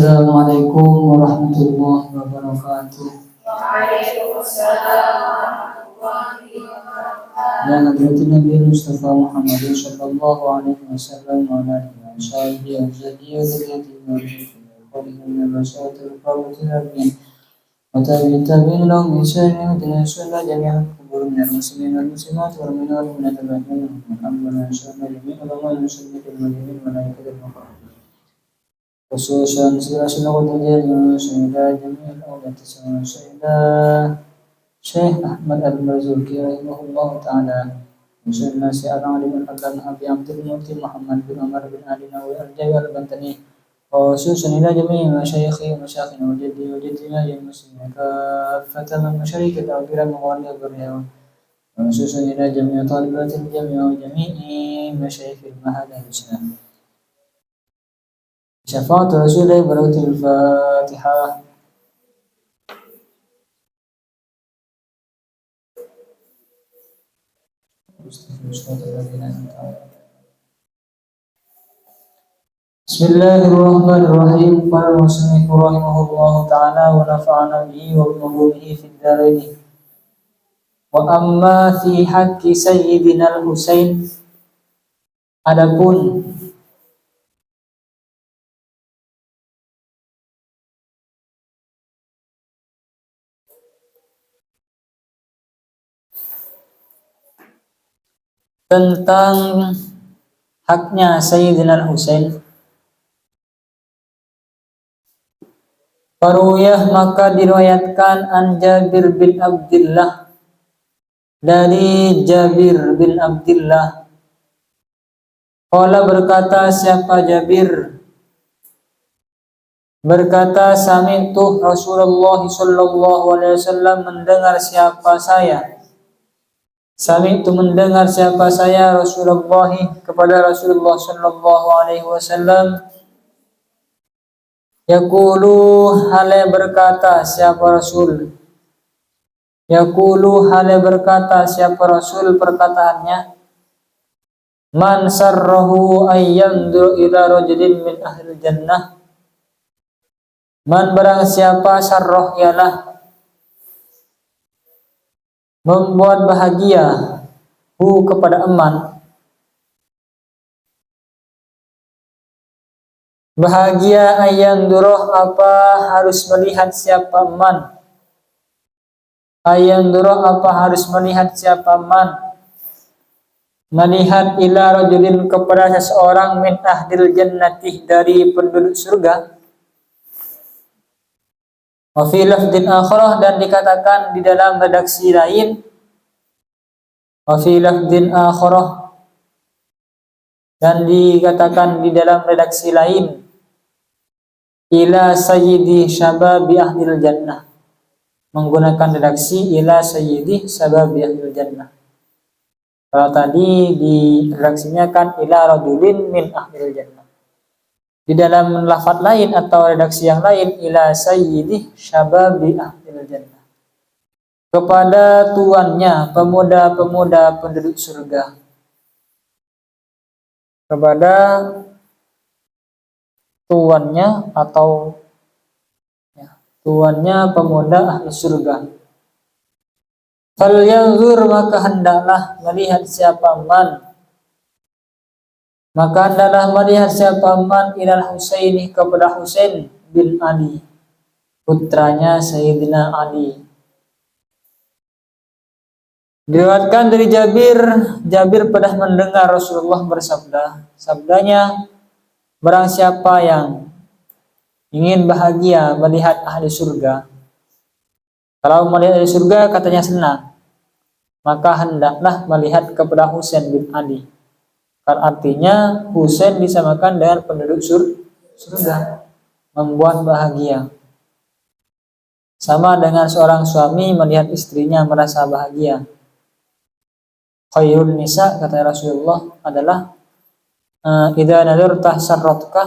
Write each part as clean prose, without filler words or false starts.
Assalamualaikum warahmatullahi wabarakatuh. Waalaikumsalam warahmatullahi wabarakatuh. Ya Nabi Nabi Mustafa Muhammad sallallahu alaihi wasallam wa ala alihi wa sahbihi wa dzurriyyatihi wa dhurriyyatihi wa sa'atil qawmin wa tabi'in lahum bi ihsanin ila yaumil jami'an kubur minal muslimin wal muslimat wal mu'minat wal mu'minat alhamdulillah jami'an wa muslimin wal mu'minin wa malaikatil muqarrabin khususan silasul qadriyah wa syahida jami'al awliya syahida Syekh Ahmad Al-Marzuki rahimahullah ta'ala Musalna si'alang alim al-adhan Abi Abdul Muti Muhammad bin Umar bin Ali Nawi al-Jawi al-Bantani khususan ila jami'i masyayikhi wa masyayikhina wa jaddi wa jaddina ya muslimin kafatan al-masyayikh al-awgira mawali al-barriya khususan ila jami'i talibatil jami'a wa jami'i masyayikh al-mahad al-islam Syafa'at Rasulullah Baratul Fatihah. Bismillahirrahmanirrahim. Qala musannif rahimahullahu ta'ala wa nafa'ana bihi wa bihi fid dharain. Wa amma fi haqqi sayyidina al-Husain adapun tentang haknya Sayyidina Husain Faruyah maka diriwayatkan an Jabir bin Abdullah dari Jabir bin Abdullah qala berkata siapa Jabir berkata sami'tu Rasulullah sallallahu alaihi wasallam mendengar siapa saya Sami itu mendengar siapa saya Rasulullah kepada Rasulullah sallallahu alaihi wasallam yaqulu hale berkata siapa Rasul yaqulu hale berkata siapa Rasul perkataannya man sarrahu ayyandu ila rajulin min ahli jannah man barang siapa sarrah ialah membuat bahagia kepada eman bahagia ayang duroh apa harus melihat siapa eman ayang duroh apa harus melihat siapa eman melihat ila rajulin kepada seseorang min ahdil jannati dari penduduk surga wa fi lafdin akharah dan dikatakan di dalam redaksi lain wa fi lafdin akharah dan dikatakan di dalam redaksi lain ila sayyidi syababi ahlil jannah menggunakan redaksi ila sayyidi syababi ahlil jannah kalau tadi di redaksinya kan ila rajulin min ahlil jannah di dalam lafaz lain atau redaksi yang lain ila sayyidi syababi ahlil jannah kepada tuannya pemuda-pemuda penduduk surga kepada tuannya atau tuannya pemuda ahli surga fal yanzur maka hendaklah melihat siapa man maka hendaklah melihat siapa man ilal Husaini kepada Husain bin Ali putranya Sayyidina Ali. Diriwayatkan dari Jabir pernah mendengar Rasulullah bersabda sabdanya barang siapa yang ingin bahagia melihat ahli surga kalau melihat ahli surga katanya senang maka hendaklah melihat kepada Husain bin Ali. Artinya Husain disamakan dengan penduduk surga membuat bahagia sama dengan seorang suami melihat istrinya merasa bahagia khairun nisa kata Rasulullah adalah idza nadarta sarratka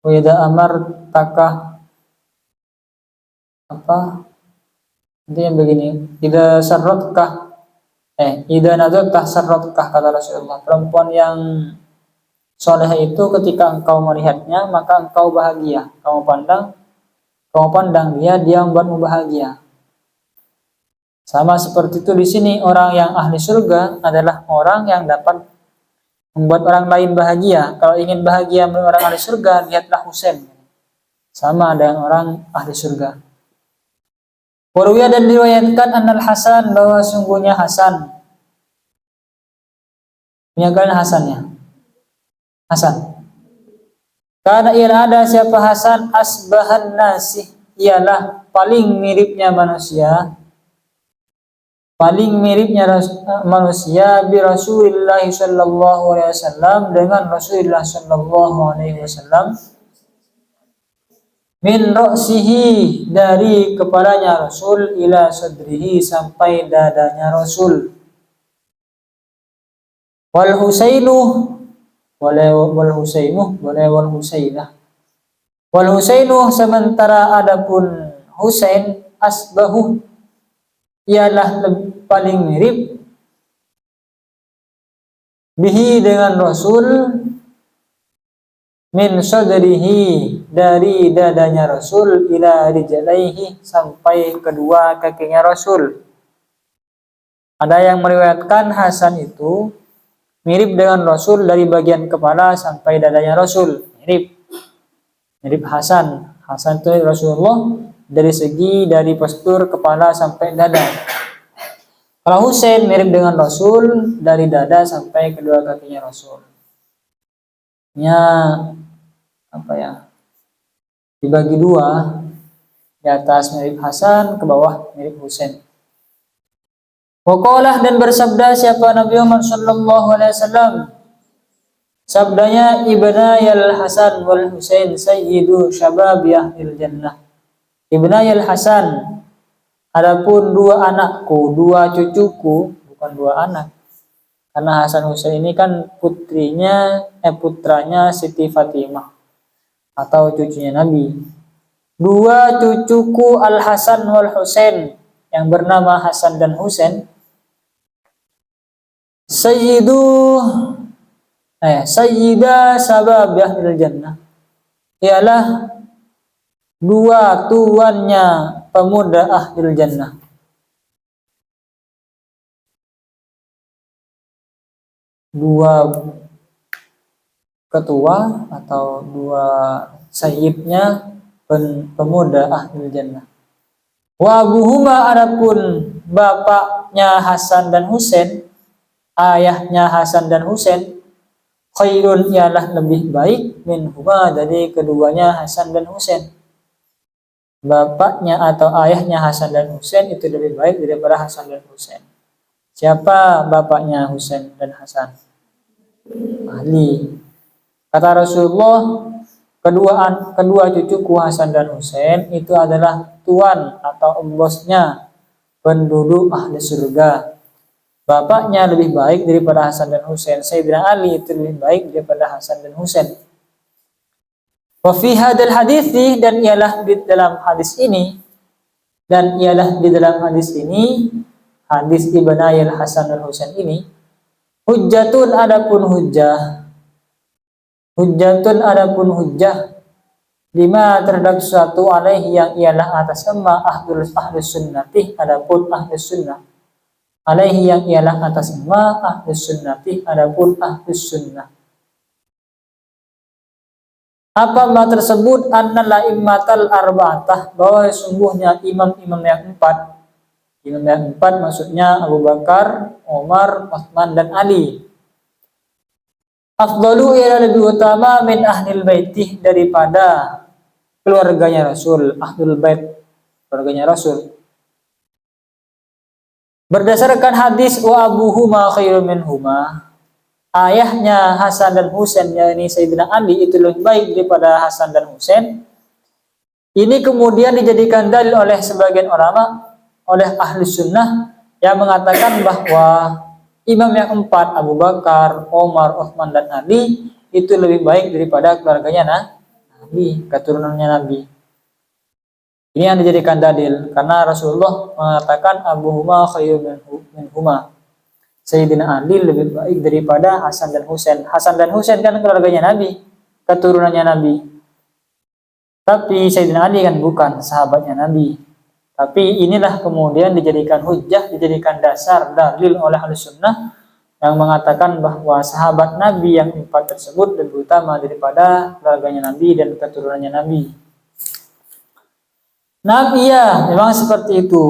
wa idza amartaka apa intinya begini idza sarratka idza nadarta sarratka kata Rasulullah perempuan yang soleh itu ketika engkau melihatnya maka engkau bahagia. Kamu pandang dia membuatmu bahagia. Sama seperti itu di sini, orang yang ahli surga adalah orang yang dapat membuat orang lain bahagia. Kalau ingin bahagia melihat orang ahli surga, lihatlah Husain. Sama dengan orang ahli surga. Warwiya dan diriwayatkan Anal Hasan, bahwa sungguhnya Hasan. Punya kalian Hasannya? Hasan. Karena ialah ada siapa Hasan asbahan nasi, ialah paling miripnya manusia. Paling miripnya manusia bi Rasulillah sallallahu alaihi wasallam, dengan Rasulullah sallallahu alaihi wasallam. Min ra'sihi, dari kepalanya Rasul, ila sadrihi, sampai dadanya Rasul. Wal Husainu, wal Husainah. Wal Husainu, sementara adapun Husain, asbahu, ialah paling mirip, bihi, dengan Rasul, min sadrihi, dari dadanya Rasul, ila rijlaihi, sampai kedua kakinya Rasul. Ada yang meriwayatkan Hasan itu mirip dengan Rasul dari bagian kepala sampai dadanya Rasul. Mirip Hasan. Hasan itu Rasulullah dari postur kepala sampai dada. Kalau Husain mirip dengan Rasul dari dada sampai kedua kakinya Rasul. Dibagi dua, di atas mirip Hasan, ke bawah mirip Husain. Waqalah, dan bersabda siapa Nabi Muhammad sallallahu alaihi wasallam, sabdanya, ibnayal Hasan wal Husain sayyidu syababi ahlil jannah. Ibnayal Hasan, adapun dua anakku, dua cucuku, bukan dua anak. Karena Hasan Husain ini kan putranya Siti Fatimah atau cucunya Nabi. Dua cucuku Al Hasan wal Husain, yang bernama Hasan dan Husain, sayyida sabab ahlil jannah, ialah dua tuannya pemuda ahlil jannah. Dua ketua atau dua sayyidnya pemuda ahlil jannah. Wa abuhuma, adapun bapaknya Hasan dan Husain, ayahnya Hasan dan Husain, khairun, ialah lebih baik, minhuma, dari keduanya Hasan dan Husain. Bapaknya atau ayahnya Hasan dan Husain itu lebih baik daripada Hasan dan Husain. Siapa bapaknya Husain dan Hasan? Ali. Kata Rasulullah, kedua cucuku Hasan dan Husain itu adalah tuan atau bosnya penduduk ahli surga. Bapaknya lebih baik daripada Hasan dan Husain. Sayyidina Ali itu lebih baik daripada Hasan dan Husain. Wa fi hadzal hadits, dan ialah di dalam hadis ini, hadis ibnayil Hasan dan Husain ini, hujjatun, adapun hujjah, lima, terhadap suatu, alaihi, yang ialah atas nama ahlus sunnati, adapun ahlus sunnah. Alaihi, yang ialah atas nama ahlus sunnati, adapun ahlus sunnah. Apa ma tersebut? Annal la'immatal arba'atah, bahwa sungguhnya imam-imam yang empat. Imam yang empat maksudnya Abu Bakar, Umar, Utsman, dan Ali. Afdalu, ialah lebih utama, min ahlil baitih, daripada keluarganya Rasul. Ahlul bait, keluarganya Rasul. Berdasarkan hadis wa abuhuma khairum minhuma, ayahnya Hasan dan Husain, yakni Sayyidina Ali, itu lebih baik daripada Hasan dan Husain. Ini kemudian dijadikan dalil oleh sebagian ulama, oleh ahli sunnah, yang mengatakan bahwa imam yang empat, Abu Bakar, Umar, Utsman, dan Ali, itu lebih baik daripada keluarganya Nabi, keturunannya Nabi. Ini yang dijadikan dalil karena Rasulullah mengatakan abuhuma khairun minhuma. Sayyidina Ali lebih baik daripada Hasan dan Husain. Hasan dan Husain kan keluarganya Nabi, keturunannya Nabi. Tapi Sayyidina Ali kan bukan sahabatnya Nabi. Tapi inilah kemudian dijadikan hujjah, dijadikan dasar dalil oleh Ahlussunnah yang mengatakan bahwa sahabat Nabi yang 4 tersebut lebih utama daripada keluarganya Nabi dan keturunannya Nabi. Nah, iya, memang seperti itu.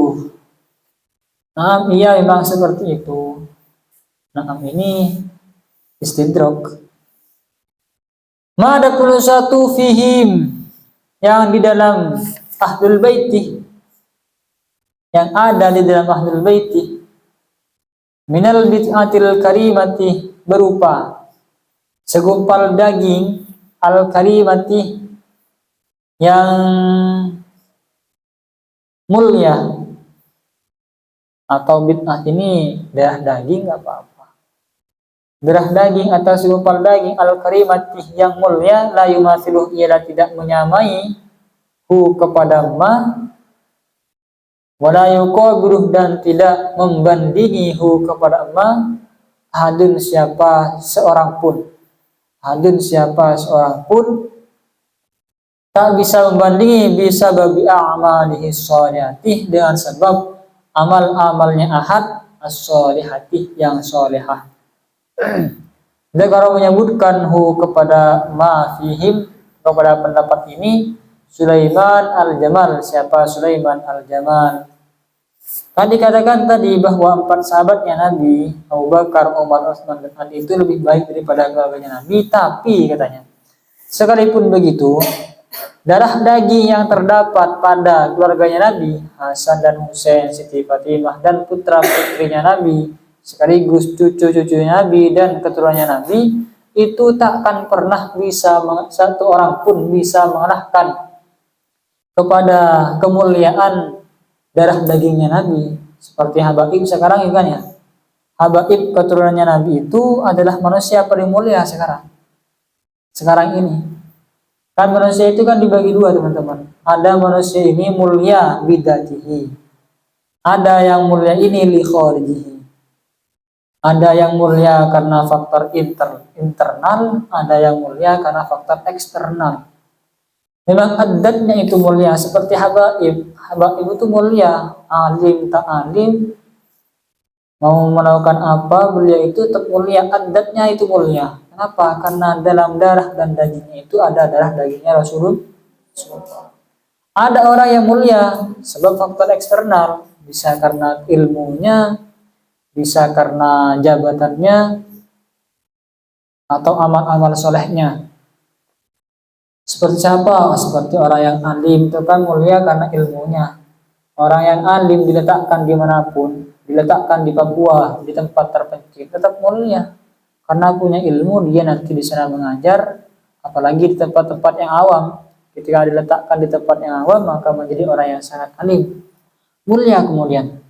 Nah, iya, memang seperti itu. Nah, ini istidrak. Ma ada puluh satu fihim yang di dalam Ahlul Baiti, yang ada di dalam Ahlul Baiti, minal bid'atil karimati, berupa segumpal daging al karimati yang mulia, atau bid'ah ini darah daging nggak apa-apa, darah daging atau segumpal daging al karimati yang mulia, la yumathiluh, ialah tidak menyamai hu kepada ma, wala yuqabiluh, dan tidak membandingi hu kepada ma, hadun siapa seorang pun, hadun siapa seorang pun, tak bisa membandingi bisa babi a'malihi sholihati, dengan sebab amal-amalnya ahad as-sholihati, yang sholihah. Dan kalau menyebutkan hu kepada ma fihim, kepada pendapat ini, Sulaiman al-Jamal, siapa Sulaiman al-Jamal. Kan dikatakan tadi bahwa 4 sahabatnya Nabi, Abu Bakar, Umar, Utsman, dan Ali itu lebih baik daripada keluarganya Nabi. Tapi katanya, sekalipun begitu, darah daging yang terdapat pada keluarganya Nabi, Hasan dan Husain, Siti Fatimah, dan putra-putrinya Nabi, sekaligus cucu-cucunya Nabi dan keturunannya Nabi, itu takkan pernah bisa, satu orang pun bisa mengalahkan kepada kemuliaan darah dagingnya Nabi. Seperti Habaib sekarang kan ya, Habaib keturunannya Nabi itu adalah manusia paling mulia sekarang ini. Kan manusia itu kan dibagi 2 teman-teman. Ada manusia ini mulia bidatihi, ada yang mulia ini li kharijihi, ada yang mulia karena faktor internal, ada yang mulia karena faktor eksternal. Memang adatnya itu mulia, seperti Habaib. Habaib itu mulia, alim tak alim, mau melakukan apa beliau itu tetap mulia, adatnya itu mulia. Kenapa? Karena dalam darah dan dagingnya itu ada darah dagingnya Rasulullah. Ada orang yang mulia sebab faktor eksternal, bisa karena ilmunya, bisa karena jabatannya, atau amal-amal solehnya. Seperti siapa? Seperti orang yang alim itu kan mulia karena ilmunya. Orang yang alim diletakkan dimanapun, diletakkan di Papua, di tempat terpencil, tetap mulia karena punya ilmu. Dia nanti di sana mengajar, apalagi di tempat-tempat yang awam. Ketika diletakkan di tempat yang awam, maka menjadi orang yang sangat alim, mulia. Kemudian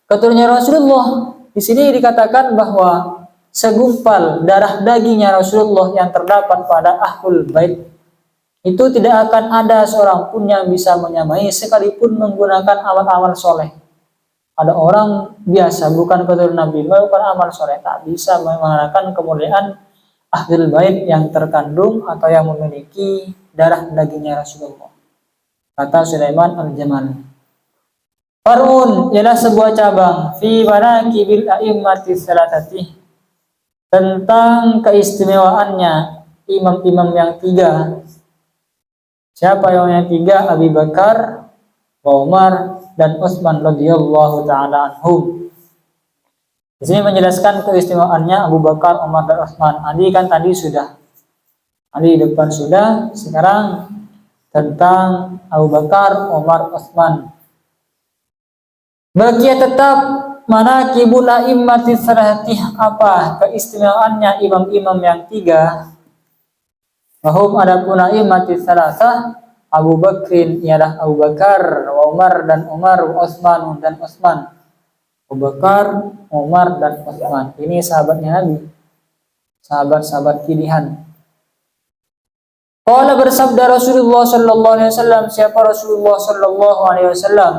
keturunannya Rasulullah, di sini dikatakan bahwa segumpal darah dagingnya Rasulullah yang terdapat pada Ahlul Bait itu tidak akan ada seorang pun yang bisa menyamai, sekalipun menggunakan amal-amal soleh. Ada orang biasa bukan keturunan Nabi melakukan amal soleh, tak bisa mengalahkan kemuliaan Ahlul Bait yang terkandung atau yang memiliki darah dagingnya Rasulullah. Kata Sulaiman al-Jamal. Farun ialah sebuah cabang fi manaqibil a'immati salatati, tentang keistimewaannya imam-imam yang 3. Siapa yang 3? Abu Bakar, Umar, dan Utsman radhiyallahu taala anhum. Di sini menjelaskan keistimewaannya Abu Bakar, Umar, dan Utsman. Ali kan tadi sudah, Ali depan sudah. Sekarang tentang Abu Bakar, Umar, Utsman. Bakia tetap manaqibul a'immati salatih, apa keistimewaannya imam-imam yang 3. Wahum adapun a'immati salasah, Abu Bakrin ialah Abu Bakar, wa Umar dan Umar, wa Utsman dan Utsman. Abu Bakar, Umar dan Utsman. Ini sahabatnya Nabi, sahabat-sahabat pilihan. Qala bersabda Rasulullah sallallahu alaihi wasallam, siapa Rasulullah sallallahu alaihi wasallam?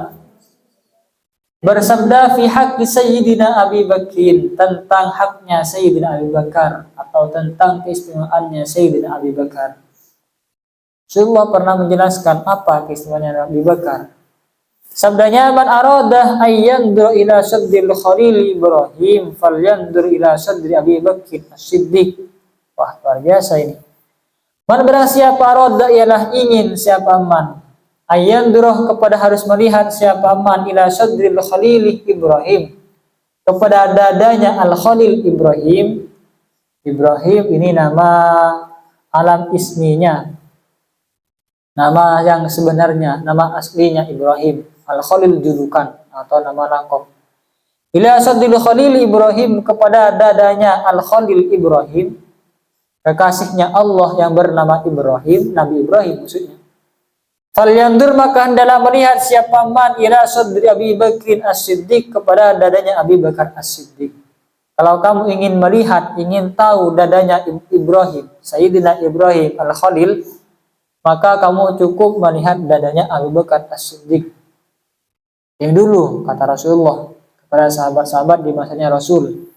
bersabda fi haqqi Sayyidina Abi Bakrin, tentang haknya Sayyidina Abi Bakar atau tentang keistimewaannya Sayyidina Abi Bakar. Rasulullah pernah menjelaskan apa keistimewaannya Abi Bakar. Sabdanya, man aradah ayyandur ila saddil Khalil Ibrahim falyandur ila sadri Abi Bakr As-Siddiq. Wah, luar biasa ini. Man barang siapa aroda ialah ingin siapa man ayyandur kepada harus melihat siapa man ila sadril Khalil Ibrahim kepada dadanya Al Khalil Ibrahim. Ibrahim ini nama alam isminya, nama yang sebenarnya, nama aslinya Ibrahim. Al Khalil julukan atau nama laqab. Ila sadril Khalil Ibrahim kepada dadanya Al Khalil Ibrahim, kekasihnya Allah yang bernama Ibrahim, Nabi Ibrahim maksudnya. Falyandur maka hendaklah melihat siapa man ila sadri Abi Bakrin As-Siddiq kepada dadanya Abi Bakar As-Siddiq. Kalau kamu ingin melihat, ingin tahu dadanya Ibrahim, Sayyidina Ibrahim Al-Khalil, maka kamu cukup melihat dadanya Abu Bakar As-Siddiq. Yang dulu kata Rasulullah kepada sahabat-sahabat di masanya Rasul.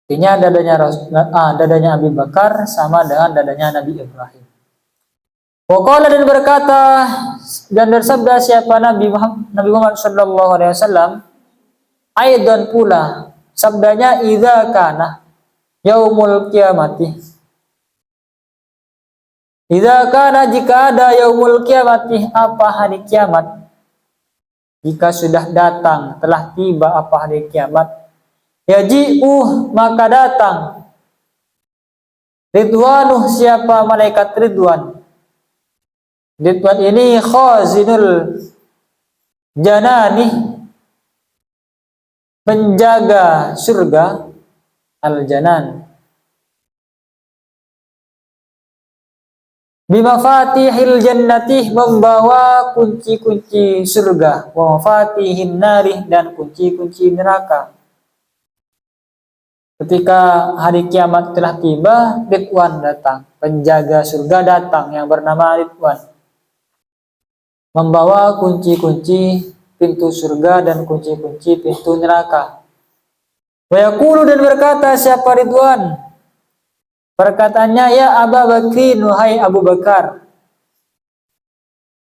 Artinya dadanya Abu Bakar sama dengan dadanya Nabi Ibrahim. Waqala dan berkata dan bersabda siapa Nabi Muhammad sallallahu alaihi wasallam, aidan pula sabdanya idza kana yaumul kiamati. Idza kana jika ada yaumul kiamati apa hari kiamat. Jika sudah datang, telah tiba apa hari kiamat. Yaji'u maka datang Ridwanuh siapa malaikat Ridwan. Ridwan ini khazinul janani penjaga surga al-janan. Bimafatihil jannati membawa kunci-kunci surga, wa mafatihin narih dan kunci-kunci neraka. Ketika hari kiamat telah tiba, Ridwan datang, penjaga surga datang yang bernama Ridwan, membawa kunci-kunci pintu surga dan kunci-kunci pintu neraka. Wa yaqulu dan berkata siapa Ridwan? Perkataannya, ya Abu Bakrin, wahai Abu Bakar.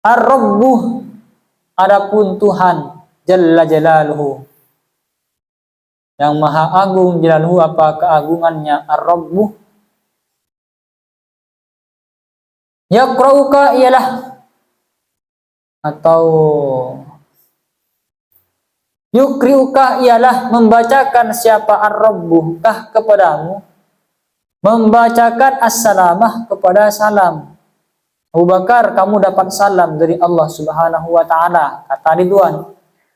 Ar-Rabbu, adapun Tuhan, Jalla Jalaluhu, yang maha agung, Jalaluhu apa keagungannya, Ar-Rabbu. Yaqra'uka ialah atau yukri'uka ialah membacakan siapa Ar-Rabbu kah kepadamu, membacakan as-salamah kepada salam. Abu Bakar, kamu dapat salam dari Allah Subhanahu wa taala, kata Ridwan,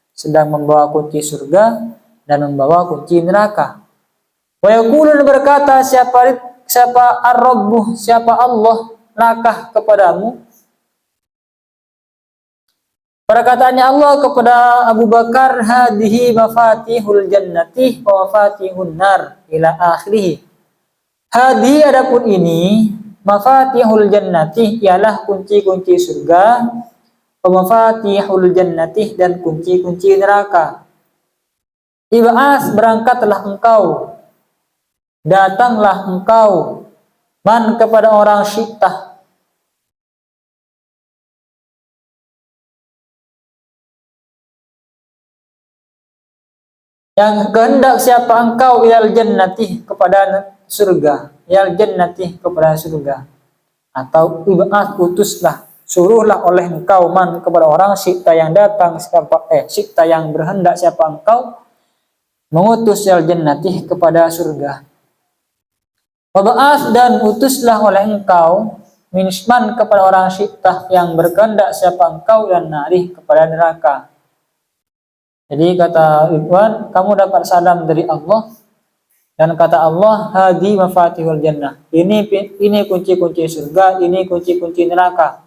sedang membawa kunci surga dan membawa kunci neraka. Wa yaqulu berkata siapa Ar-Rabbu, siapa Allah nakah kepadamu. Perkataannya Allah kepada Abu Bakar, hadhihi mafatihul jannati wa mafatihun nar ila akhirih. Hadi adapun ini mafatihul jannati ialah kunci-kunci surga, wa mafatihul jannati dan kunci-kunci neraka. Ib'as berangkatlah engkau, datanglah engkau, man kepada orang syi'tah, yang kehendak siapa engkau ilal jannati kepada surga, ilal jannati kepada surga, atau ib'ats utuslah, suruhlah oleh engkau man kepada orang syi'ta yang datang siapa syi'ta yang berhendak siapa engkau mengutus ilal jannati kepada surga. Wab'ats dan utuslah oleh engkau minsman kepada orang syi'ta yang berkehendak siapa engkau dan narih kepada neraka. Jadi kata Ridwan, kamu dapat salam dari Allah, dan kata Allah, hadi mafatihul jannah, ini kunci-kunci surga, ini kunci-kunci neraka.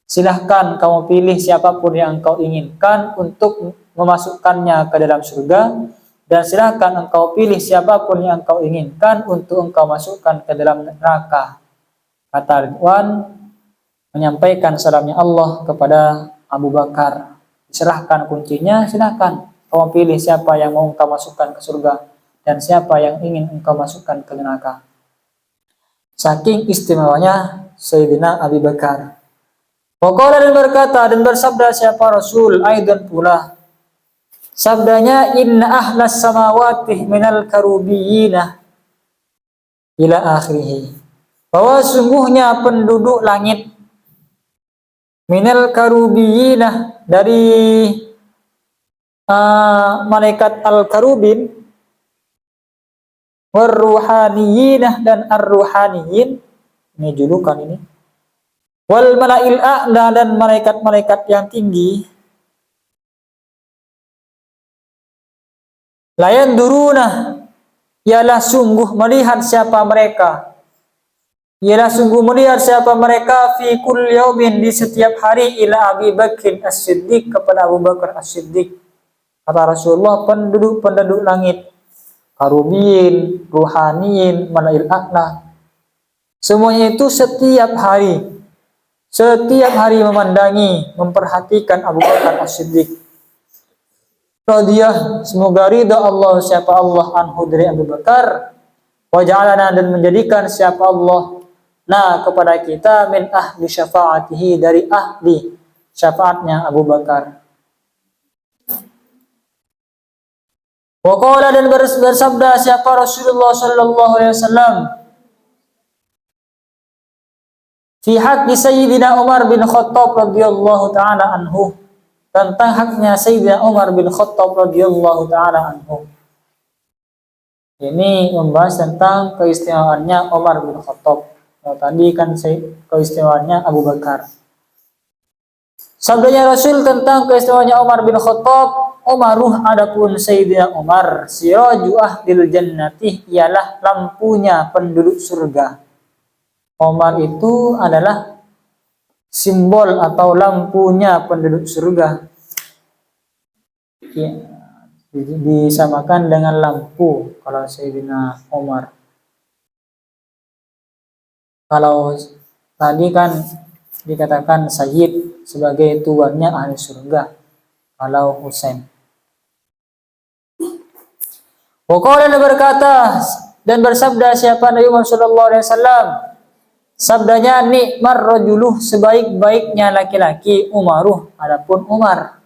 Silahkan kamu pilih siapapun yang engkau inginkan untuk memasukkannya ke dalam surga, dan silahkan engkau pilih siapapun yang engkau inginkan untuk engkau masukkan ke dalam neraka. Kata Ridwan menyampaikan salamnya Allah kepada Abu Bakar. Serahkan kuncinya, silahkan. Kamu pilih siapa yang mau engkau masukkan ke surga dan siapa yang ingin engkau masukkan ke neraka. Saking istimewanya Sayyidina Abu Bakar. Waqala dan berkata dan bersabda siapa Rasul aidan pula. Sabdanya inna ahlas samawati minal karubiyina ila akhirih. Bahwa sungguhnya penduduk langit minal karubiyina dari malaikat al-karubin warruhaniyinah dan ar-ruhaniyin, ini julukan ini, wal malail a'la dan malaikat-malaikat yang tinggi, layan duruna, ialah sungguh melihat siapa mereka, fi kulli yaumin, di setiap hari, ila Abi Bakr As-Siddiq, kepada Abu Bakar As-Siddiq. Kata Rasulullah, penduduk langit, karubin, ruhaniin, malail a'la, semuanya itu setiap hari memandangi, memperhatikan Abu Bakar As-Siddiq. Radiyah, semoga ridha Allah siapa Allah anhu dari Abu Bakar, wa ja'alana, dan menjadikan siapa Allah kepada kita min ahli syafaatihi, dari ahli syafaatnya Abu Bakar. Wa qala, dan bersabda siapa Rasulullah sallallahu alaihi wasallam fi haqqi Sayyidina Umar bin Khattab radhiyallahu taala anhu, tentang haknya Sayyidina Umar bin Khattab radhiyallahu taala anhu. Ini membahas tentang keistimewaannya Umar bin Khattab. Tadi kan keistimewaannya Abu Bakar. Sabdanya Rasul tentang keistimewaannya Umar bin Khattab, Umaruh, adapun Sayyidina Umar, siraju ahlil jannati, ialah lampunya penduduk surga. Umar itu adalah simbol atau lampunya penduduk surga. Ya, disamakan dengan lampu kalau Sayyidina Umar. Kalau tadi kan dikatakan Sayyid sebagai tuannya ahli surga, kalau Husain. Waqala, berkata dan bersabda siapa Nabi Muhammad sallallahu alaihi wasallam, sabdanya nikmar rajuluh, sebaik-baiknya laki-laki, Umaruh, adapun Umar.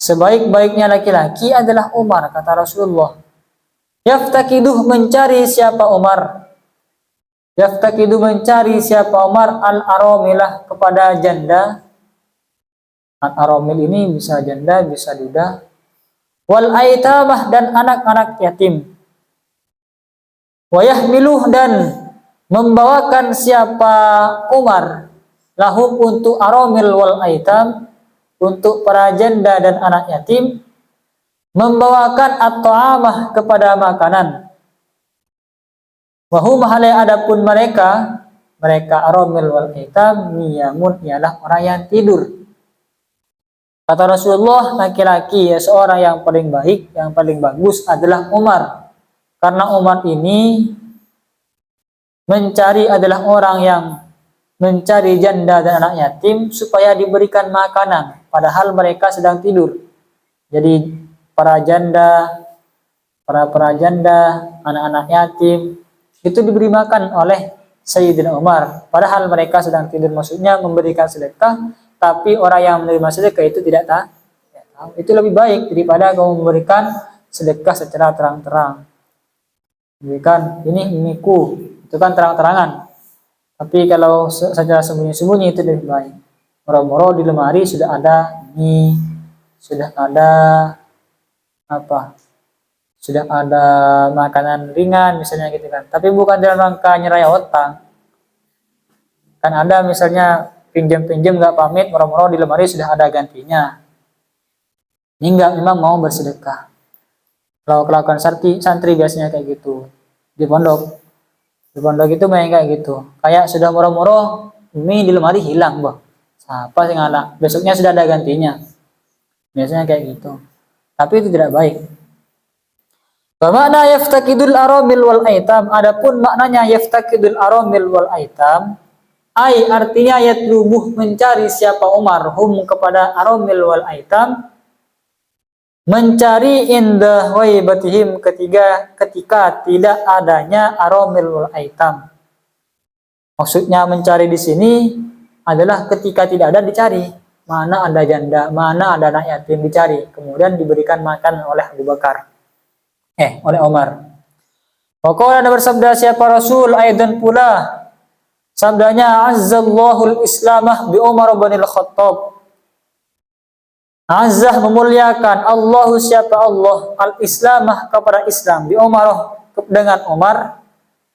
Sebaik-baiknya laki-laki adalah Umar, kata Rasulullah. Yaftakiduh, mencari siapa Umar. Yaftakidu, mencari siapa Umar, al-aramilah, kepada janda. Al-aramil ini bisa janda, bisa duda. Wal aitamah, dan anak-anak yatim. Wa yahmiluh, dan membawakan siapa Umar, lahum, untuk aramil wal aitam, untuk para janda dan anak yatim, membawakan at-ta'amah, kepada makanan. Wa hum, halai adapun mereka aramil wal aitam, niyamun, ialah orang yang tidur. Kata Rasulullah, laki-laki seorang yang paling baik, yang paling bagus adalah Umar. Karena Umar ini adalah orang yang mencari janda dan anak yatim supaya diberikan makanan, padahal mereka sedang tidur. Jadi para janda, anak-anak yatim itu diberi makan oleh Sayyidina Umar, padahal mereka sedang tidur, maksudnya memberikan sedekah. Tapi orang yang menerima sedekah itu tidak tahu. Itu lebih baik daripada kamu memberikan sedekah secara terang-terang. Berikan ini ku, itu kan terang-terangan. Tapi kalau secara sembunyi-sembunyi itu lebih baik. Moro-moro di lemari sudah ada mie, sudah ada sudah ada makanan ringan misalnya gitu kan. Tapi bukan dalam rangka nyeraya utang. Kan ada misalnya pinjam nggak pamit, moro-moro di lemari sudah ada gantinya. Ini nggak, memang mau bersedekah. Kalau kelakuan santri biasanya kayak gitu. Di pondok itu main kayak gitu. Kayak sudah moro-moro mie di lemari hilang, Bang. Siapa sih ngalah? Besoknya sudah ada gantinya. Biasanya kayak gitu. Tapi itu tidak baik. Makna yaftakidul aramil wal aitam, adapun maknanya yaftakidul aramil wal aitam, artinya yatlubuh mencari siapa Umar hum kepada aramil wal aitam, mencari indah waibatihim ketika tidak adanya aramil wal aitam. Maksudnya mencari di sini adalah ketika tidak ada dicari, mana ada janda, mana ada anak yatim dicari, kemudian diberikan makan oleh Abu Bakar, oleh Umar. Waqala dan bersabda siapa Rasul aidan pula, sabdanya azzallahul islamah bi Umar bin al-Khattab. Azzah memuliakan Allah siapa Allah al-islamah kepada Islam bi Umar dengan Umar,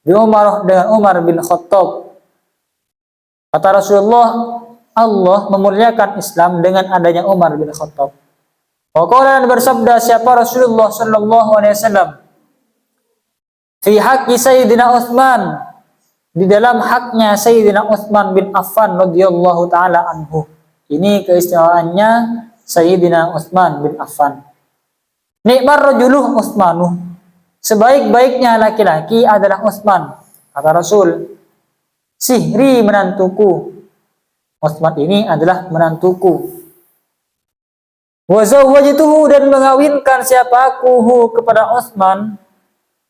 bi Umar dengan Umar bin Khattab. Kata Rasulullah, Allah memuliakan Islam dengan adanya Umar bin Khattab. Waqala dan bersabda siapa Rasulullah sallallahu alaihi wasallam, fi haqqi Sayyidina Utsman, di dalam haknya Sayyidina Utsman bin Affan radhiyallahu taala anhu. Ini keistimewaannya Sayyidina Utsman bin Affan. Nikmar rajuluh Utsmanu, sebaik-baiknya laki-laki adalah Utsman. Kata Rasul, sihri menantuku. Utsman ini adalah menantuku. Wa zawwajtuhu dan mengawinkan siapa aku kepada Utsman,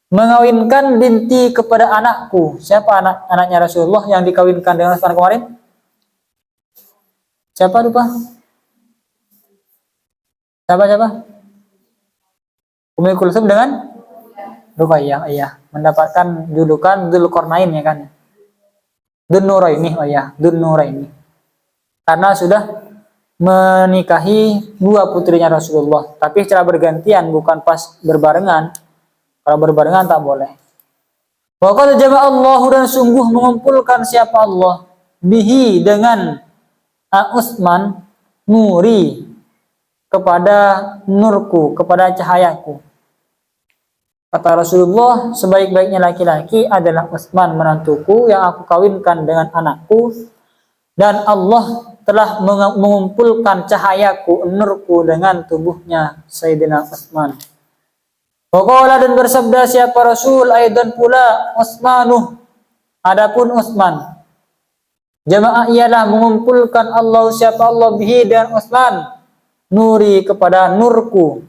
mengawinkan binti kepada anakku. Siapa anaknya Rasulullah yang dikawinkan dengan Utsman kemarin? Siapa lupa? Siapa? Ummu Kulsum dengan Ruqayyah, iya, mendapatkan julukan Dzulqarnain ya kan? Dzun-Nuraini, Dzun-Nuraini. Karena sudah menikahi dua putrinya Rasulullah, tapi secara bergantian, bukan pas berbarengan. Kalau berbarengan tak boleh. Wa qad jama'a Allahu dan sungguh mengumpulkan siapa Allah bihi dengan Utsman nuri kepada nurku, kepada cahayaku. Kata Rasulullah, sebaik-baiknya laki-laki adalah Utsman menantuku yang aku kawinkan dengan anakku, dan Allah telah mengumpulkan cahayaku, nurku dengan tubuhnya Sayyidina Utsman. Waqala dan bersabda siapa Rasul aidan pula Utsmanuh, adapun Utsman, jamaah ialah mengumpulkan Allah siapa Allah bihi dan Utsman nuri kepada nurku.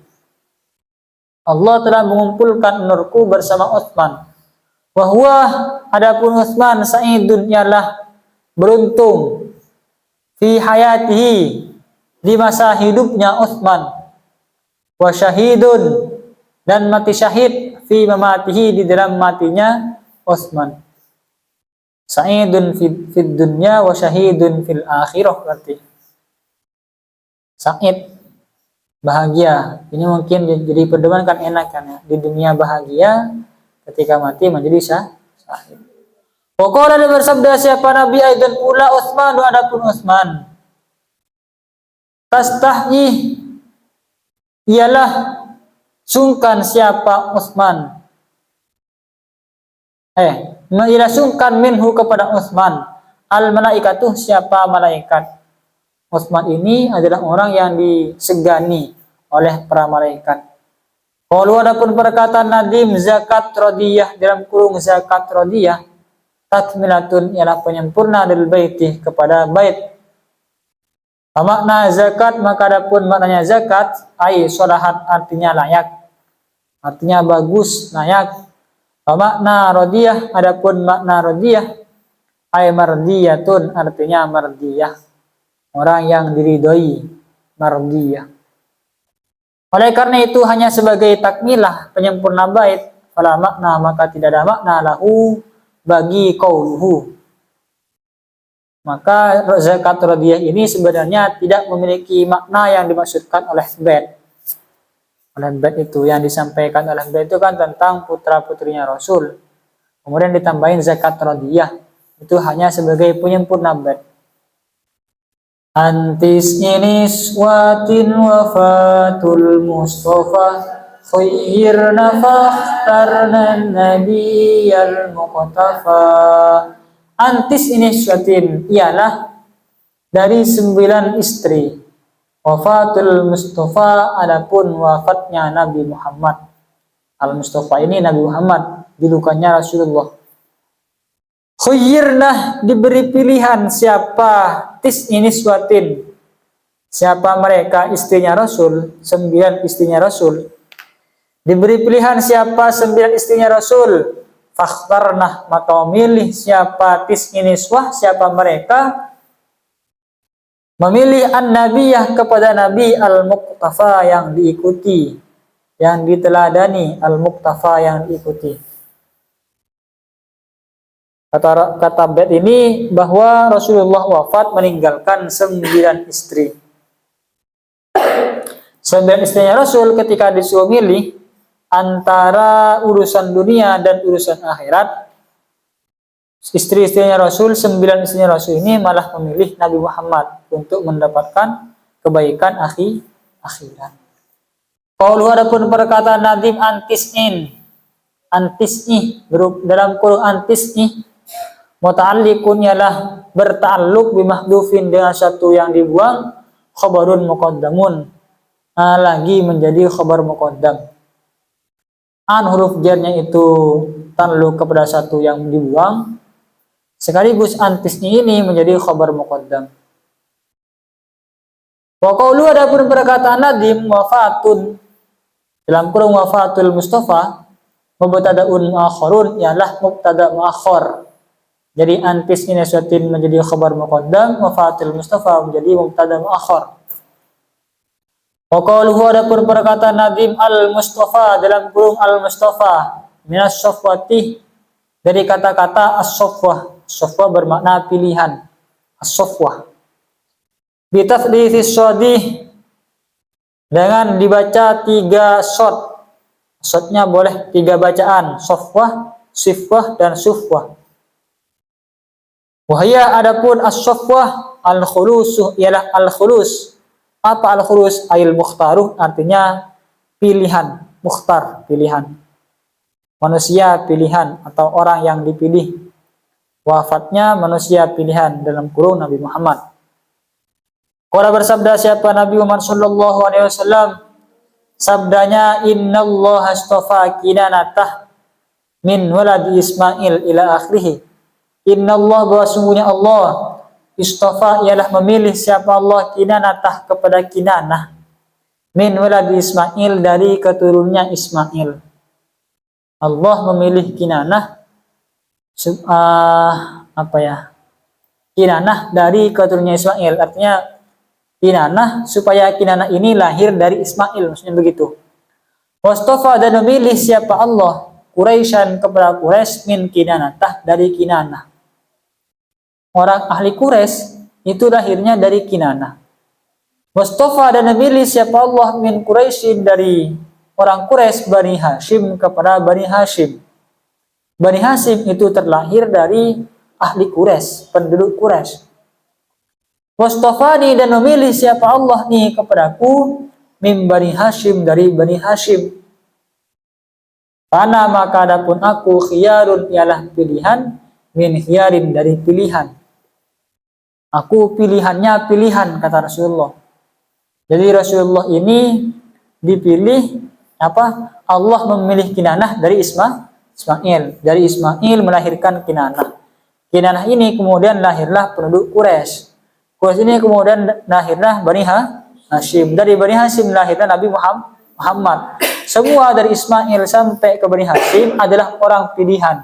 Allah telah mengumpulkan nurku bersama Utsman. Wa huwa adapun Utsman sa'idun ialah beruntung fi hayatihi di masa hidupnya Utsman, wa syahidun dan mati syahid fi mamatihi di dalam matinya Utsman. Sa'idun fid dunya wa syahidun fil akhirah, berarti sa'id bahagia. Ini mungkin jadi pedoman kan enak kan ya. Di dunia bahagia, ketika mati menjadi syahid. Waqala dan bersabda siapa Nabi aidan pula Utsman, adapun Utsman, tastahyi ialah sungkan siapa Utsman. Ialah sungkan minhu kepada Utsman. Al malaikatuh siapa malaikat. Utsman ini adalah orang yang disegani oleh para malaikat. Kalau adapun perkataan nadim zakat radiyah dalam kurung zakat radiyah, takmilatun ialah penyempurna dari baiti kepada bait. Makna zakat maka adapun maknanya zakat ai sholahat artinya layak, artinya bagus, layak. Makna radiyah adapun makna radiyah ai mardiyatun artinya mardiyah, orang yang diridhoi, mardiyah. Oleh karena itu hanya sebagai takmilah penyempurna bait, fala makna maka tidak ada makna lahu bagi qauluhu. Maka zakat radiyah ini sebenarnya tidak memiliki makna yang dimaksudkan oleh bait. Oleh bait itu yang disampaikan oleh bait itu kan tentang putra-putrinya Rasul. Kemudian ditambahin zakat radiyah, itu hanya sebagai penyempurna bait. Antis niswatin wafatul Mustafa khayyirna fakhtarna nabiyal muqtafa. Antis niswatin ialah dari 9 istri. Wafatul Mustafa adapun wafatnya Nabi Muhammad. Al Mustafa ini Nabi Muhammad, julukannya Rasulullah. Khuyyirnah, diberi pilihan siapa tis'i niswatin, siapa mereka istrinya Rasul, 9 istrinya Rasul. Diberi pilihan siapa 9 istrinya Rasul. Fakhtarnah, maka memilih siapa tis'i niswah, siapa mereka. Memilih an-nabiyah kepada Nabi al-muqtafa, yang diikuti, yang diteladani, al-muqtafa, yang diikuti. Kata bait ini bahwa Rasulullah wafat meninggalkan 9 istri. 9 istrinya Rasul ketika disuruh milih antara urusan dunia dan urusan akhirat, istri-istrinya Rasul, 9 istrinya Rasul ini malah memilih Nabi Muhammad untuk mendapatkan kebaikan akhirat. Qaulu, adapun perkataan Nadim antis'i, dalam kurung antis'i, muta'alliqun ialah berta'alluq bimahdufin, dengan satu yang dibuang, khabarun muqaddamun, lagi menjadi khabar muqaddam. An, huruf jarnya itu ta'alluq kepada satu yang dibuang, sekaligus antisnya ini menjadi khabar muqaddam. Wa qaulu, adapun perkataan Nadim wafatun, dalam kurung wafatul Mustafa, mubtada'un mu'akhirun ialah mubtada' mu'akhir. Jadi antis ini niswatin menjadi khabar muqaddam, wafatul Mustafa menjadi mubtada' mu'akhir. Wa qauluhu, adapun perkataan Nadim al-Mustafa, dalam kurung al-Mustafa, minas safwati, dari kata-kata as-safwah. Safwah bermakna pilihan. As-safwah. Bitafdhis shadih, dengan dibaca 3 shad. Shadnya boleh 3 bacaan, safwah, sifwah, dan sufwah. Wahya, adapun as-safwah al-khulusu, ialah al-khulus. Apa al-khulus? Ail mukhtaruh, artinya pilihan, mukhtar, pilihan. Manusia pilihan atau orang yang dipilih. Wafatnya manusia pilihan, dalam kurung Nabi Muhammad. Qala, bersabda siapa Nabi Muhammad sallallahu alaihi wasallam, sabdanya, innallaha astafa Kinanatah min waladi Ismail ila akhirih. Innallah, bahwa sungguhnya Allah, istafa ialah memilih siapa Allah, Kinanatah kepada Kinanah, min waladi Ismail dari keturunannya Ismail. Allah memilih Kinanah, Kinanah dari keturunannya Ismail, artinya Kinanah supaya Kinanah ini lahir dari Ismail, maksudnya begitu. Wastafa, dan memilih siapa Allah, Quraisyan kepada Quraisy, min Kinanatah dari Kinanah. Orang ahli Quraisy itu lahirnya dari Kinanah. Wastafa, dan memilih siapa Allah, min Quraisyin dari orang Quraisy, Bani Hashim kepada Bani Hashim. Bani Hashim itu terlahir dari ahli Quraisy, penduduk Quraisy. Wastafani, dan memilih siapa Allah nih kepadaku, min Bani Hashim, dari Bani Hashim. Karena maka adapun aku, khiyarun ialah pilihan, min khiyarin dari pilihan. Aku pilihannya pilihan, kata Rasulullah. Jadi Rasulullah ini dipilih Allah memilih Kinanah dari Ismail. Dari Ismail melahirkan Kinanah. Kinanah ini kemudian lahirlah penduduk Quraisy. Quraisy ini kemudian lahirlah Bani Hashim. Dari Bani Hashim lahirlah Nabi Muhammad. Semua dari Ismail sampai ke Bani Hashim adalah orang pilihan.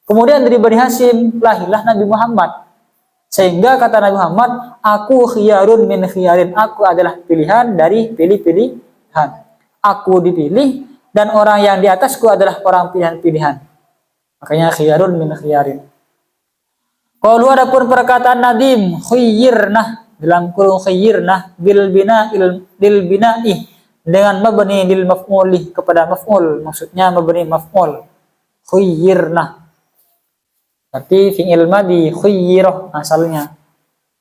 Kemudian dari Bani Hashim lahirlah Nabi Muhammad. Sehingga kata Nabi Muhammad, aku khiyarun min khiyarin, aku adalah pilihan dari pilih-pilihan. Aku dipilih dan orang yang di atasku adalah orang pilihan-pilihan. Makanya khiyarun min khiyarin. Qalu, adapun perkataan Nadim, khayyirnah, dalam kurung khayyirnah, bil bina'i, dengan mabni lil maf'uli, kepada maf'ul, maksudnya mabni maf'ul. Khayyirnah. Berarti fi'il madhi, khayyirah asalnya.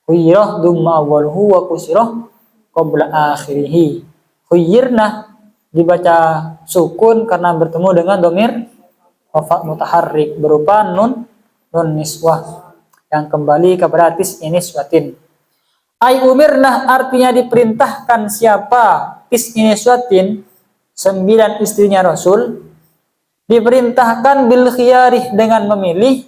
Khayyirah dumma awwaluhu wa kusirah qabla akhirih. Khayyirnah dibaca sukun karena bertemu dengan domir rafa mutaharrik berupa nun niswah yang kembali kepada tis'i niswatin. Ai umirnah, artinya diperintahkan siapa tis'i niswatin, 9 istrinya Rasul, diperintahkan bil khiyarih, dengan memilih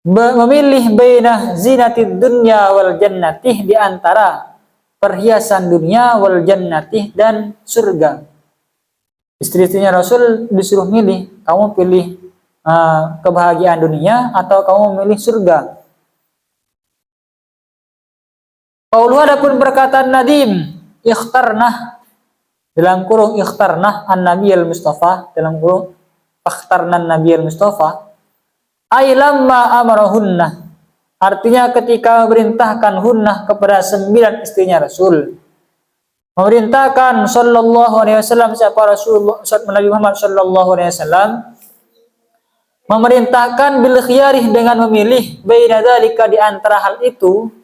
memilih baina zinatid dunya wal jannati, di antara perhiasan dunia wal jannati dan surga. Istri-istrinya Rasul disuruh milih, kamu pilih kebahagiaan dunia atau kamu milih surga. Qauluhu, adapun perkataan Nadim, ikhtarnah, dalam kurung ikhtarnah an-nabiyal mustafa, dalam kurung ikhtarnan nabiyal mustafa, ay lamma amarahunna, artinya ketika memerintahkan hunnah kepada 9 istrinya Rasul. Memerintahkan sallallahu alaihi wasallam, siapa Rasulullah Nabi Muhammad sallallahu alaihi wasallam, memerintahkan bil khiyarih, dengan memilih, baina dzalika, di antara hal itu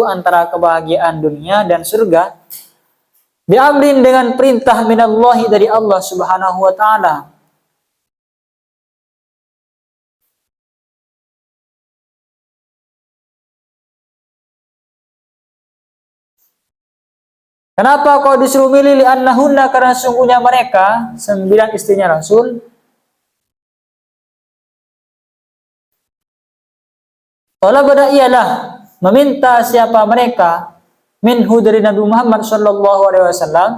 antara kebahagiaan dunia dan surga, bi amrin, dengan perintah minallahi, dari Allah Subhanahu wa taala. Kenapa kau disuruh milih? Li'annahunna, karena sungguhnya mereka 9 istrinya Rasul, talabana, ialah meminta, siapa mereka, minhu, dari Nabi Muhammad sallallahu alaihi wasallam,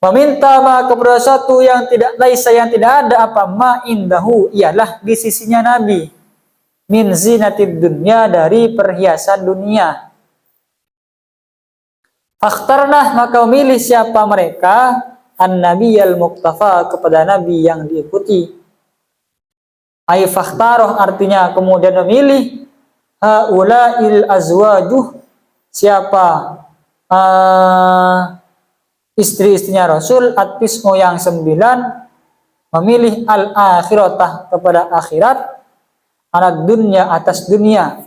meminta ma, kepada satu yang tidak laisa, yang tidak ada, apa, ma indahu, ialah di sisinya Nabi, min zinatid dunya, dari perhiasan dunia. Fakhtarnah, maka memilih siapa mereka, an-nabiyal muktafa, kepada Nabi yang diikuti. Ay fakhtaroh, artinya kemudian memilih, haula'il azwajuh, siapa istri-istrinya Rasul, at-tismu, yang 9, memilih al-akhiratah, kepada akhirat, alad dunya, atas dunia,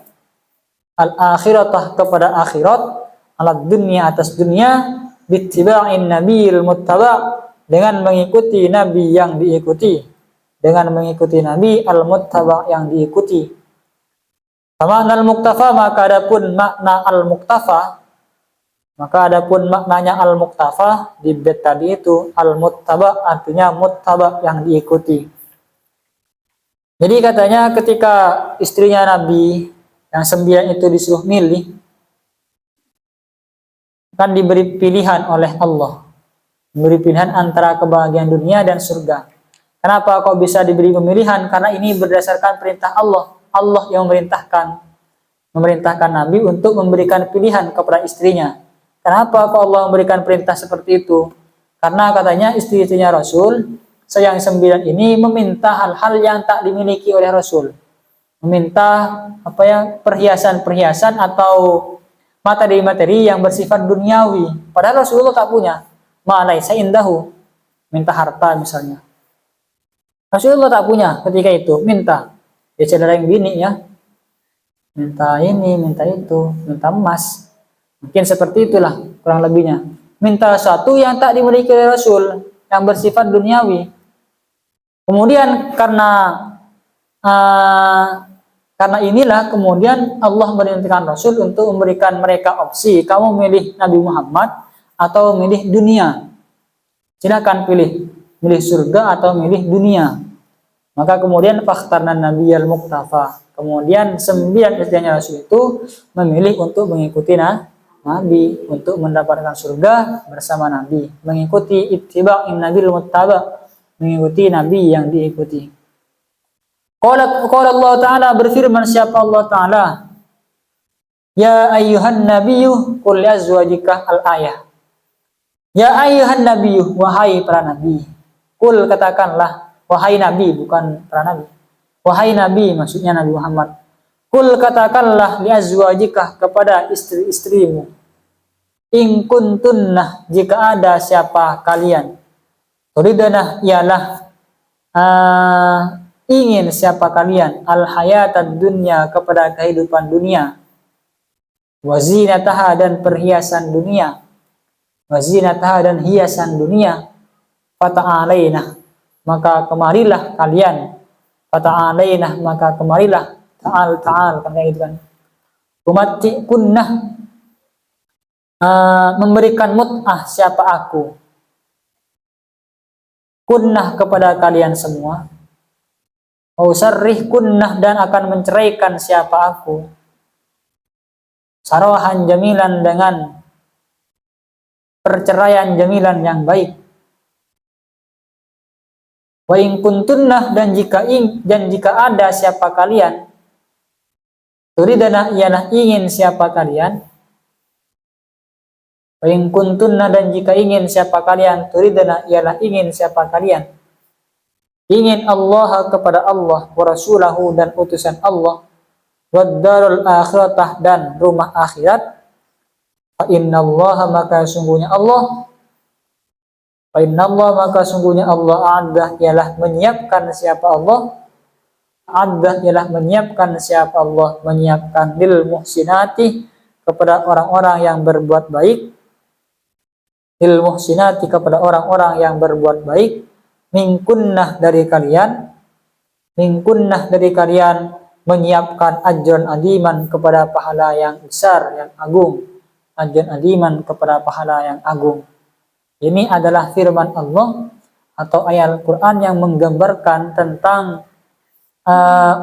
al-akhiratah, kepada akhirat, alad dunya, atas dunia, bittiba'in nabiyil muttaba', dengan mengikuti Nabi yang diikuti, dengan mengikuti Nabi al-muttaba', yang diikuti. Makna al-muktafa, maka adapun makna al-muktafa, maka adapun maknanya al-muktafa di bait tadi itu al-muttaba', artinya muttaba', yang diikuti. Jadi katanya ketika istrinya Nabi yang 9 itu disuruh milih, kan diberi pilihan oleh Allah, diberi pilihan antara kebahagiaan dunia dan surga. Kenapa kok bisa diberi pemilihan? Karena ini berdasarkan perintah Allah. Allah yang memerintahkan Nabi untuk memberikan pilihan kepada istrinya. Kenapa kok Allah memberikan perintah seperti itu? Karena katanya istri-istrinya Rasul, yang 9 ini meminta hal-hal yang tak dimiliki oleh Rasul. Meminta perhiasan-perhiasan atau materi-materi yang bersifat duniawi. Padahal Rasulullah tak punya. Ma'alaisa indahu, minta harta misalnya. Rasulullah tak punya ketika itu, minta. Ya saudara yang bini ya, minta ini, minta itu, minta emas. Mungkin seperti itulah kurang lebihnya. Minta sesuatu yang tak dimiliki oleh Rasul, yang bersifat duniawi. Kemudian karena inilah kemudian Allah memerintahkan Rasul untuk memberikan mereka opsi, kamu milih Nabi Muhammad atau milih dunia. Silakan pilih surga atau milih dunia. Maka kemudian fakhtarnan nabiyal muktafa, kemudian 9 istrinya Rasul itu memilih untuk mengikuti Nabi, untuk mendapatkan surga bersama Nabi, mengikuti ittiba'in nabil muttaba', mengikuti Nabi yang diikuti. Qala Allah Ta'ala, berfirman siapa Allah Ta'ala, ya ayyuhan nabiyyu qul li azwajika, al-ayah. Ya ayyuhan nabiyyu, wahai para nabi. Qul, katakanlah, wahai nabi, bukan para nabi. Wahai nabi, maksudnya Nabi Muhammad. Qul, katakanlah, li azwajika, kepada istri-istrimu. In kuntunnah, jika ada siapa kalian. Turidana, ialah ingin siapa kalian, al-hayatad dunya, kepada kehidupan dunia, wazinataha, dan perhiasan dunia, wazinataha, dan hiasan dunia, fata'alaina, maka kemarilah kalian, fata'alaina, maka kemarilah, ta'al, kan kayak gitu kan, umati kunnah, memberikan mut'ah siapa aku, kunnah, kepada kalian semua, Ausarrih kunnah, dan akan menceraikan siapa aku. Sarahan jamilan, dengan perceraian jamilan yang baik. Wa in kuntunnah, dan jika ada siapa kalian, turidana ialah ingin siapa kalian. Wa in kuntunna, dan jika ingin siapa kalian, turidana ialah ingin siapa kalian, ingin Allah kepada Allah, wa rasulahu, dan utusan Allah, wad darul akhiratah, dan rumah akhirat. Fa innallaha, maka sungguhnya Allah, fa innallaha, maka sungguhnya Allah, a'addah ialah menyiapkan siapa Allah, a'addah ialah menyiapkan siapa Allah, menyiapkan lil muhsinati, kepada orang-orang yang berbuat baik, lil muhsinati, kepada orang-orang yang berbuat baik, minkunnah, dari kalian, minkunnah, dari kalian, menyiapkan ajran adiman, kepada pahala yang besar, yang agung, ajran adiman, kepada pahala yang agung. Ini adalah firman Allah atau ayat Al-Quran yang menggambarkan tentang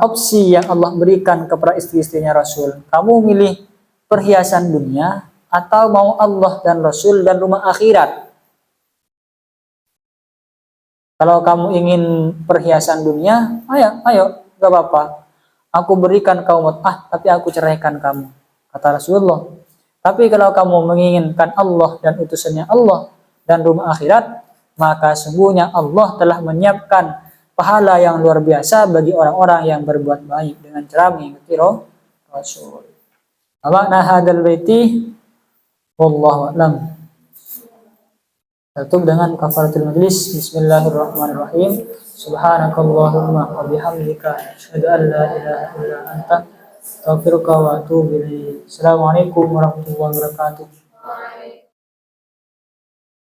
opsi yang Allah berikan kepada istri-istrinya Rasul. Kamu milih perhiasan dunia atau mau Allah dan Rasul dan rumah akhirat? Kalau kamu ingin perhiasan dunia, ayo, gak apa-apa. Aku berikan kamu mut'ah, tapi aku ceraikan kamu, kata Rasulullah. Tapi kalau kamu menginginkan Allah dan utusannya Allah dan rumah akhirat, maka sungguhnya Allah telah menyiapkan pahala yang luar biasa bagi orang-orang yang berbuat baik dengan cara mengikuti Rasul. Makna hadal baiti, wallahu a'lam. Tutup dengan kafaratul majlis. Bismillahirrahmanirrahim. Subhanakallahumma wa bihamdika, asyhadu an la ilaha illa anta, astaghfiruka wa atubu ilaik. Assalamualaikum warahmatullahi wabarakatuh.